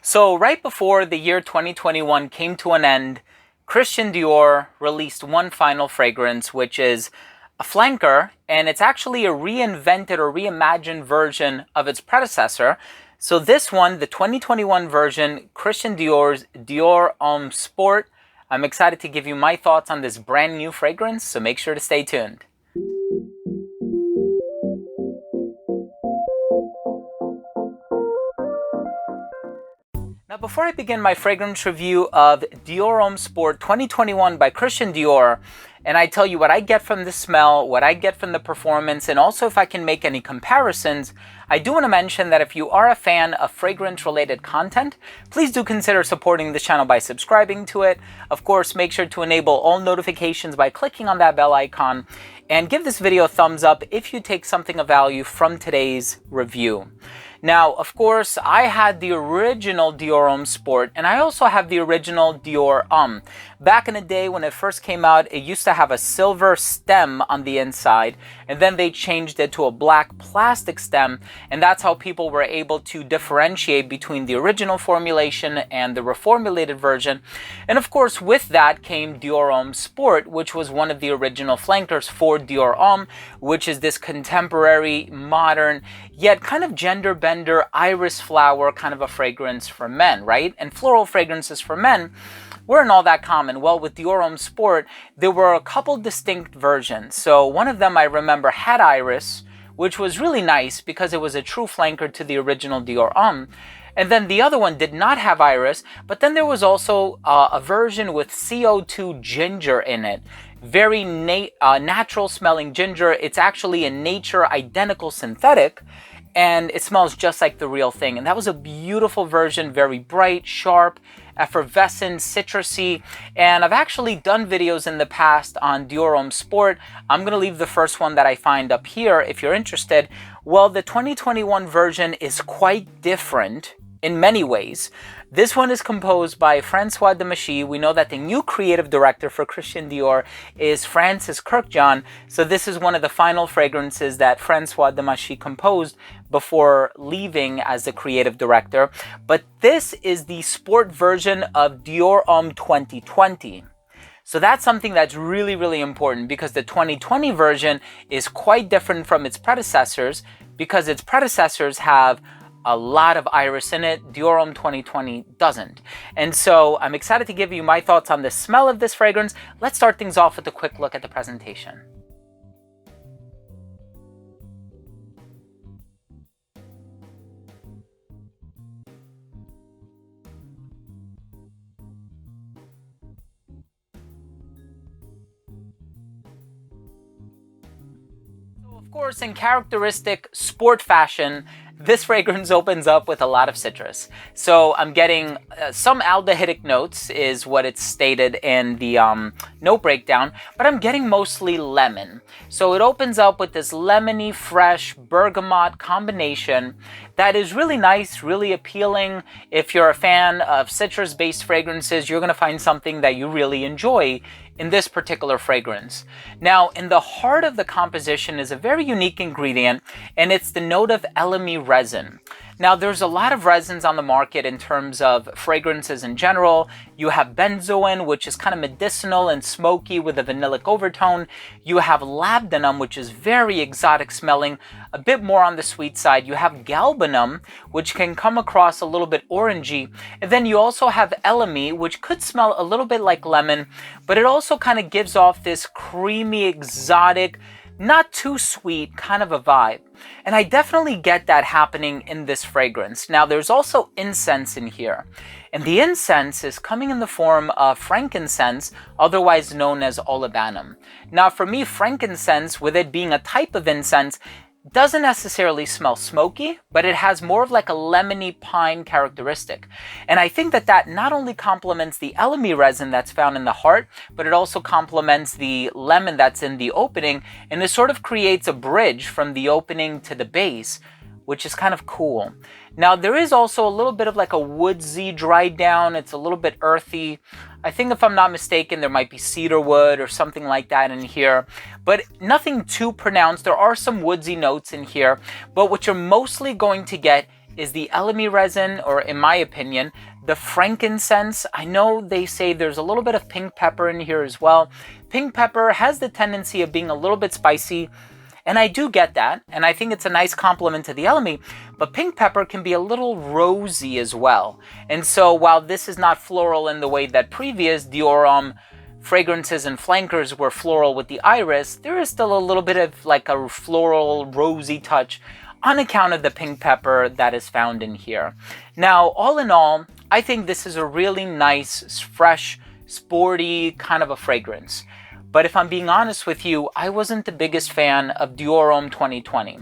So right before the year 2021 came to an end, Christian Dior released one final fragrance, which is a flanker, and it's actually a reinvented or reimagined version of its predecessor. So this one, the 2021 version, Christian Dior's Dior Homme Sport. I'm excited to give you my thoughts on this brand new fragrance, so make sure to stay tuned. Now, before I begin my fragrance review of Dior Homme Sport 2021 by Christian Dior, and I tell you what I get from the smell, what I get from the performance, and also if I can make any comparisons, I do want to mention that if you are a fan of fragrance-related content, please do consider supporting this channel by subscribing to it. Of course, make sure to enable all notifications by clicking on that bell icon, and give this video a thumbs up if you take something of value from today's review. Now, of course, I had the original Dior Homme Sport, and I also have the original Dior Homme. Back in the day when it first came out, it used to have a silver stem on the inside, and then they changed it to a black plastic stem, and that's how people were able to differentiate between the original formulation and the reformulated version. And of course, with that came Dior Homme Sport, which was one of the original flankers for Dior Homme, which is this contemporary, modern, yet kind of gender bender iris flower kind of a fragrance for men, right? And floral fragrances for men weren't all that common. Well, with Dior Homme Sport, there were a couple distinct versions. So one of them I remember had iris, which was really nice because it was a true flanker to the original Dior Homme. And then the other one did not have iris, but then there was also a version with CO2 ginger in it. Very natural smelling ginger. It's actually a nature identical synthetic, and it smells just like the real thing. And that was a beautiful version, very bright, sharp, effervescent, citrusy. And I've actually done videos in the past on Dior Homme Sport. I'm going to leave the first one that I find up here if you're interested. Well, the 2021 version is quite different in many ways. This one is composed by Francois Demachy. We know that the new creative director for Christian Dior is Francis Kurkdjian. So this is one of the final fragrances that Francois Demachy composed before leaving as the creative director. But this is the sport version of Dior Homme 2020. So that's something that's really, really important because the 2020 version is quite different from its predecessors because its predecessors have a lot of iris in it. Dior Homme 2020 doesn't. And so I'm excited to give you my thoughts on the smell of this fragrance. Let's start things off with a quick look at the presentation. So of course, in characteristic sport fashion, this fragrance opens up with a lot of citrus. So I'm getting some aldehydic notes is what it's stated in the note breakdown, but I'm getting mostly lemon. So it opens up with this lemony, fresh bergamot combination that is really nice, really appealing. If you're a fan of citrus-based fragrances, you're going to find something that you really enjoy in this particular fragrance. Now, in the heart of the composition is a very unique ingredient, and it's the note of elemi resin. Now, there's a lot of resins on the market in terms of fragrances in general. You have benzoin, which is kind of medicinal and smoky with a vanillic overtone. You have labdanum, which is very exotic smelling, a bit more on the sweet side. You have galbanum, which can come across a little bit orangey. And then you also have elemi, which could smell a little bit like lemon, but it also kind of gives off this creamy, exotic, not too sweet kind of a vibe. And I definitely get that happening in this fragrance. Now, there's also incense in here. And the incense is coming in the form of frankincense, otherwise known as olibanum. Now, for me, frankincense, with it being a type of incense, doesn't necessarily smell smoky, but it has more of like a lemony pine characteristic. And I think that that not only complements the elemi resin that's found in the heart, but it also complements the lemon that's in the opening, and it sort of creates a bridge from the opening to the base, which is kind of cool. Now, there is also a little bit of like a woodsy dry down. It's a little bit earthy. I think if I'm not mistaken, there might be cedar wood or something like that in here, but nothing too pronounced. There are some woodsy notes in here, but what you're mostly going to get is the elemi resin, or in my opinion, the frankincense. I know they say there's a little bit of pink pepper in here as well. Pink pepper has the tendency of being a little bit spicy, and I do get that, and I think it's a nice complement to the elemi, but pink pepper can be a little rosy as well. And so while this is not floral in the way that previous Dior Homme fragrances and flankers were floral with the iris, there is still a little bit of like a floral rosy touch on account of the pink pepper that is found in here. Now, all in all, I think this is a really nice, fresh, sporty kind of a fragrance. But if I'm being honest with you, I wasn't the biggest fan of Dior Homme 2020.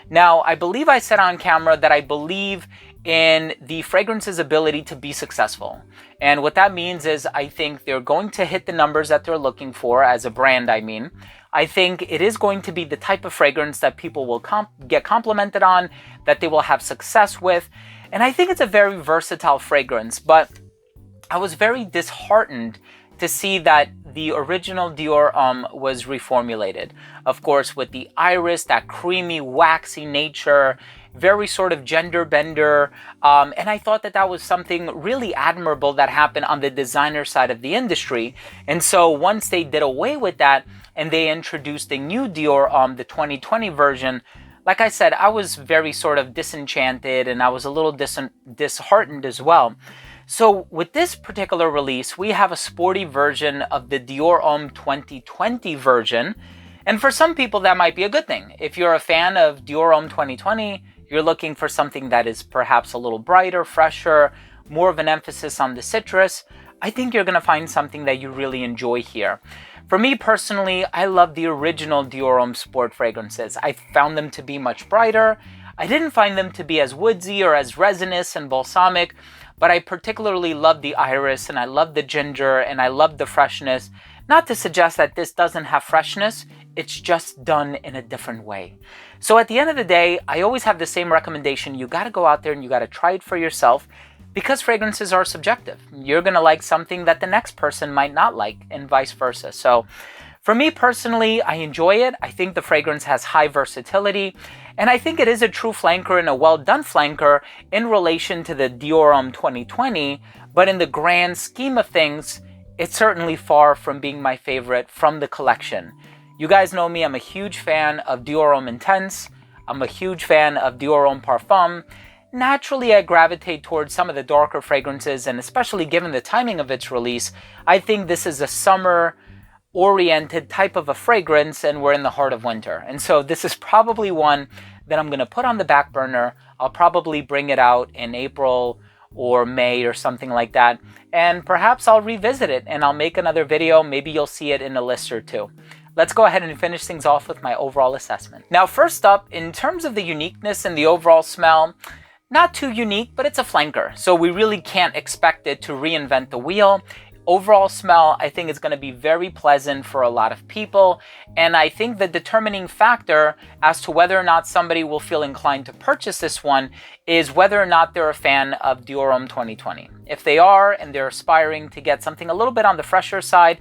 Now, I believe I said on camera that I believe in the fragrance's ability to be successful. And what that means is I think they're going to hit the numbers that they're looking for as a brand, I mean. I think it is going to be the type of fragrance that people will get complimented on, that they will have success with. And I think it's a very versatile fragrance, but I was very disheartened to see that the original Dior Homme was reformulated. Of course, with the iris, that creamy, waxy nature, very sort of gender bender. And I thought that that was something really admirable that happened on the designer side of the industry. And so once they did away with that and they introduced the new Dior Homme, the 2020 version, like I said, I was very sort of disenchanted and I was a little disheartened as well. So with this particular release, we have a sporty version of the Dior Homme 2020 version. And for some people, that might be a good thing. If you're a fan of Dior Homme 2020, you're looking for something that is perhaps a little brighter, fresher, more of an emphasis on the citrus, I think you're going to find something that you really enjoy here. For me personally, I love the original Dior Homme Sport fragrances. I found them to be much brighter. I didn't find them to be as woodsy or as resinous and balsamic, but I particularly love the iris and I love the ginger and I love the freshness. Not to suggest that this doesn't have freshness, it's just done in a different way. So at the end of the day, I always have the same recommendation. You got to go out there and you got to try it for yourself, because fragrances are subjective. You're going to like something that the next person might not like, and vice versa. So for me personally, I enjoy it. I think the fragrance has high versatility, and I think it is a true flanker and a well-done flanker in relation to the Dior Homme 2020, but in the grand scheme of things, it's certainly far from being my favorite from the collection. You guys know me, I'm a huge fan of Dior Homme Intense. I'm a huge fan of Dior Homme Parfum. Naturally, I gravitate towards some of the darker fragrances, and especially given the timing of its release, I think this is a summer-oriented type of a fragrance, and we're in the heart of winter. And so this is probably one that I'm going to put on the back burner. I'll probably bring it out in April or May or something like that, and perhaps I'll revisit it and I'll make another video. Maybe you'll see it in a list or two. Let's go ahead and finish things off with my overall assessment. Now, first up, in terms of the uniqueness and the overall smell, not too unique, but it's a flanker, so we really can't expect it to reinvent the wheel. Overall smell, I think, is going to be very pleasant for a lot of people, and I think the determining factor as to whether or not somebody will feel inclined to purchase this one is whether or not they're a fan of Dior Homme 2020. If they are, and they're aspiring to get something a little bit on the fresher side,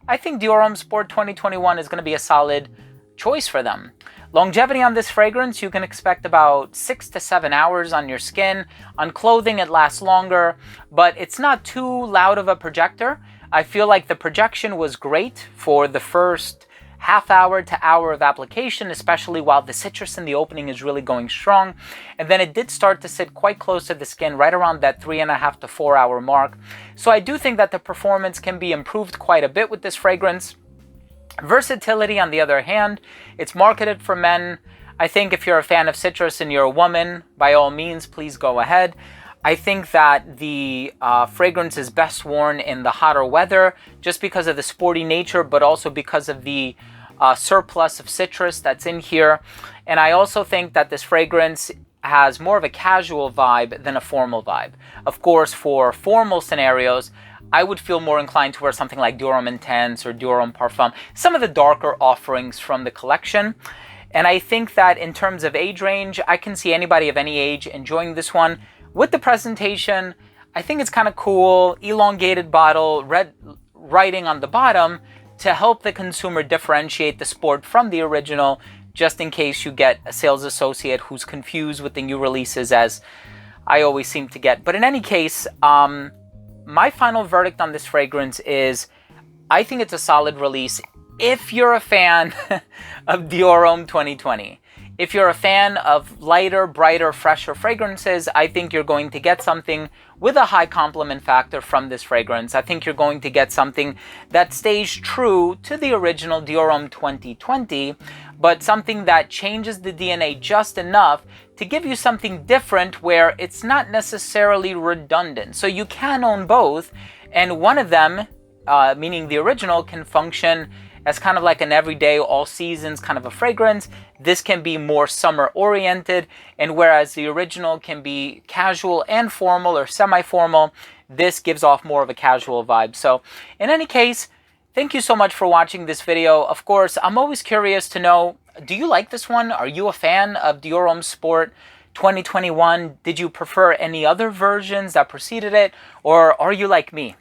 I think Dior Homme Sport 2021 is going to be a solid choice for them. Longevity on this fragrance, you can expect about 6 to 7 hours on your skin. On clothing, it lasts longer, but it's not too loud of a projector. I feel like the projection was great for the first half hour to hour of application, especially while the citrus in the opening is really going strong. And then it did start to sit quite close to the skin, right around that 3.5 to 4 hour mark. So I do think that the performance can be improved quite a bit with this fragrance. Versatility, on the other hand, it's marketed for men. I think if you're a fan of citrus and you're a woman, by all means, please go ahead. I think that the fragrance is best worn in the hotter weather just because of the sporty nature, but also because of the surplus of citrus that's in here. And I also think that this fragrance has more of a casual vibe than a formal vibe. Of course, for formal scenarios, I would feel more inclined to wear something like Dior Homme Intense or Dior Homme Parfum, some of the darker offerings from the collection. And I think that in terms of age range, I can see anybody of any age enjoying this one. With the presentation, I think it's kind of cool, elongated bottle, red writing on the bottom to help the consumer differentiate the sport from the original, just in case you get a sales associate who's confused with the new releases as I always seem to get. But in any case, my final verdict on this fragrance is I think it's a solid release if you're a fan of Dior Homme 2020. If you're a fan of lighter, brighter, fresher fragrances, I think you're going to get something with a high compliment factor from this fragrance. I think you're going to get something that stays true to the original Dior Homme 2020, but something that changes the DNA just enough to give you something different where it's not necessarily redundant. So you can own both, and one of them, meaning the original, can function as kind of like an everyday, all seasons kind of a fragrance. This can be more summer oriented, and whereas the original can be casual and formal or semi-formal, this gives off more of a casual vibe. So in any case, thank you so much for watching this video. Of course, I'm always curious to know, do you like this one? Are you a fan of Dior Homme Sport 2021? Did you prefer any other versions that preceded it? Or are you like me?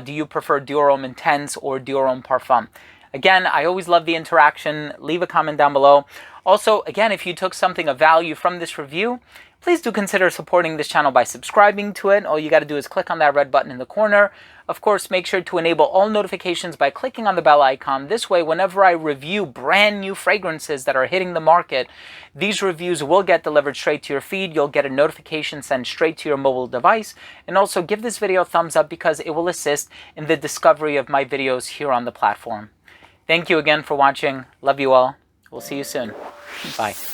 Do you prefer Dior Homme Intense or Dior Homme Parfum? Again, I always love the interaction. Leave a comment down below. Also, again, if you took something of value from this review, please do consider supporting this channel by subscribing to it. All you got to do is click on that red button in the corner. Of course, make sure to enable all notifications by clicking on the bell icon. This way, whenever I review brand new fragrances that are hitting the market, these reviews will get delivered straight to your feed. You'll get a notification sent straight to your mobile device. And also give this video a thumbs up because it will assist in the discovery of my videos here on the platform. Thank you again for watching. Love you all. We'll see you soon. Bye.